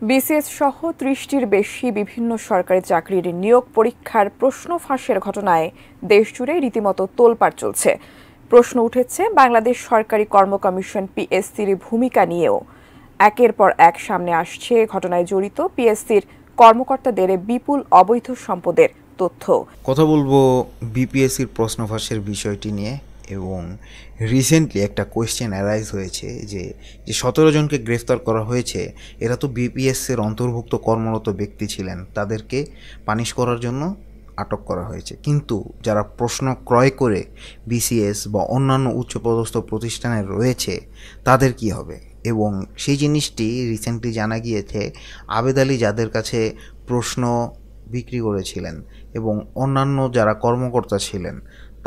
BCS সহ ৩০টির বেশি বিভিন্ন সরকারি চাকরির নিয়োগ পরীক্ষার প্রশ্ন ফাঁসের ঘটনায় দেশজুড়ে রীতিমতো তোলপাড় চলছে। প্রশ্ন উঠেছে বাংলাদেশ সরকারি কর্ম কমিশন পিএসসির ভূমিকা নিয়েও। একের পর এক সামনে আসছে ঘটনায় জড়িত পিএসসির কর্মকর্তাদের বিপুল অবৈধ সম্পদের তথ্য। কথা বলবো বিপিএসসির প্রশ্ন ফাঁসের বিষয়টি নিয়ে, এবং রিসেন্টলি একটা কোয়েশ্চেন অ্যারাইজ হয়েছে যে 17 জনকে গ্রেফতার করা হয়েছে, এরা তো বিপিএসসির অন্তর্ভুক্ত কর্মরত ব্যক্তি ছিলেন, তাদেরকে পানিশ করার জন্য আটক করা হয়েছে। কিন্তু যারা প্রশ্ন ক্রয় করে বিসিএস বা অন্যান্য উচ্চপদস্থ প্রতিষ্ঠানে রয়েছে তাদের কি হবে? এবং সেই জিনিসটি রিসেন্টলি জানা গিয়েছে আবেদ আলী যাদের কাছে প্রশ্ন বিক্রি করেছিলেন এবং অন্যান্য যারা কর্মকর্তা ছিলেন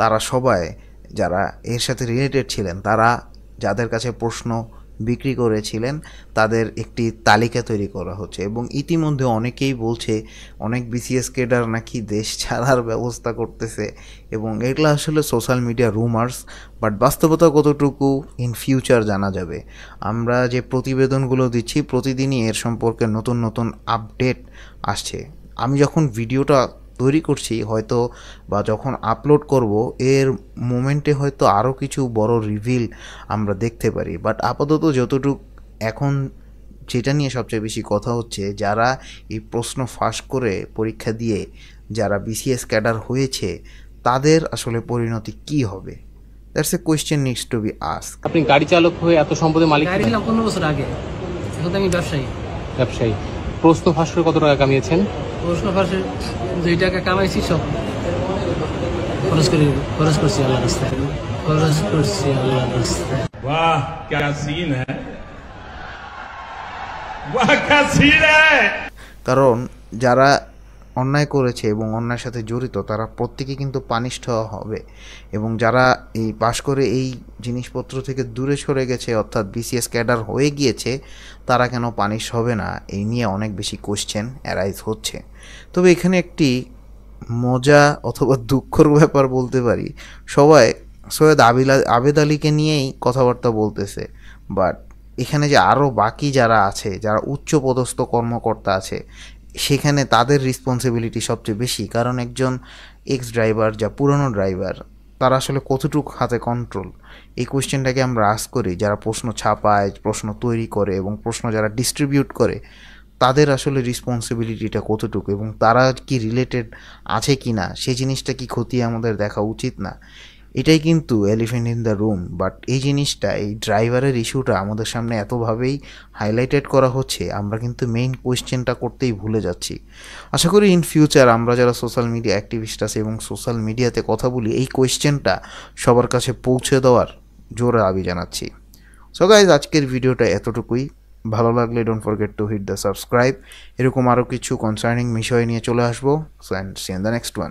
তারা সবাই যারা এর সাথে রিলেটেড ছিলেন, তারা যাদের কাছে প্রশ্ন বিক্রি করেছিলেন তাদের একটি তালিকা তৈরি করা হচ্ছে। এবং ইতিমধ্যে অনেকেই বলছে অনেক বিসিএস ক্যাডার নাকি দেশ ছাড়ার ব্যবস্থা করতেছে, এবং এগুলো আসলে সোশ্যাল মিডিয়া রুমার্স, বাট বাস্তবতা কতটুকু ইন ফিউচার জানা যাবে। আমরা যে প্রতিবেদনগুলো দিচ্ছি প্রতিদিনই এর সম্পর্কে নতুন নতুন আপডেট আসছে। আমি যখন ভিডিওটা তৈরি করছি হয়তো বা যখন আপলোড করব এর মোমেন্টে হয়তো আরও কিছু বড় রিভিল আমরা দেখতে পারি, বাট আপাতত যতটুকু এখন যেটা নিয়ে সবচেয়ে বেশি কথা হচ্ছে, যারা এই প্রশ্ন ফাঁস করে পরীক্ষা দিয়ে যারা বিসিএস ক্যাডার হয়েছে তাদের আসলে পরিণতি কি হবে। That's a question needs to be ask. আপনি গাড়ি চালক হয়ে এত সম্পদের মালিক ছিলাম 15 বছর আগে, এখন আমি ব্যবসায়ী। প্রশ্ন ফাঁস করে কত টাকা কামিয়েছেন? প্রশ্ন ফাঁসে 2 টাকা কামাইছি, সব খরচ করছি আল্লাহর রাস্তায়। वाह क्या सीन है, वाह क्या सीन है। কারণ যারা অন্যায় করেছে এবং অন্যায়ের সাথে জড়িত তারা প্রত্যেকে কিন্তু পানিশড হওয়া হবে, এবং যারা এই পাশ করে এই জিনিসপত্র থেকে দূরে সরে গেছে অর্থাৎ বিসিএস ক্যাডার হয়ে গিয়েছে তারা কেন পানিশ হবে না, এই নিয়ে অনেক বেশি কোশ্চেন অ্যারাইজ হচ্ছে। তবে এখানে একটি মজা অথবা দুঃখর ব্যাপার বলতে পারি, সবাই সৈয়দ আবেদ আলীকে নিয়েই কথাবার্তা বলতেছে, বাট এখানে যে আরও বাকি যারা আছে, যারা উচ্চপদস্থ কর্মকর্তা আছে, সেখানে তাদের রেসপন্সিবিলিটি সবচেয়ে বেশি। কারণ একজন এক্স ড্রাইভার, যা পুরনো ড্রাইভার, তারা আসলে কতটুকু হাতে কন্ট্রোল, এই কোয়েশ্চেনটাকে আমরা আস্ক করি। যারা প্রশ্ন ছাপায়, প্রশ্ন তৈরি করে এবং প্রশ্ন যারা ডিস্ট্রিবিউট করে, তাদের আসলে রেসপন্সিবিলিটিটা কতটুকু এবং তারা কি রিলেটেড আছে কি না, সেই জিনিসটা কি খতিয়ে আমাদের দেখা উচিত না? এটাই কিন্তু elephant in the room. But এই জিনিসটা, এই ড্রাইভারের ইস্যুটা আমাদের সামনে এতভাবেই হাইলাইটেড করা হচ্ছে, আমরা কিন্তু মেইন কোয়েশ্চেনটা করতেই ভুলে যাচ্ছি। আশা করি ইন ফিউচার আমরা যারা সোশ্যাল মিডিয়া অ্যাক্টিভিস্ট আছে এবং সোশ্যাল মিডিয়াতে কথা বলি, এই কোয়েশ্চেনটা সবার কাছে পৌঁছে দেওয়ার জোরে দাবি জানাচ্ছি। সো গাইজ, আজকের ভিডিওটা এতটুকুই। ভালো লাগলে don't forget to hit the subscribe. এরকম আরও কিছু কনসার্নিং বিষয় নিয়ে চলে আসবো। So and see in the next one.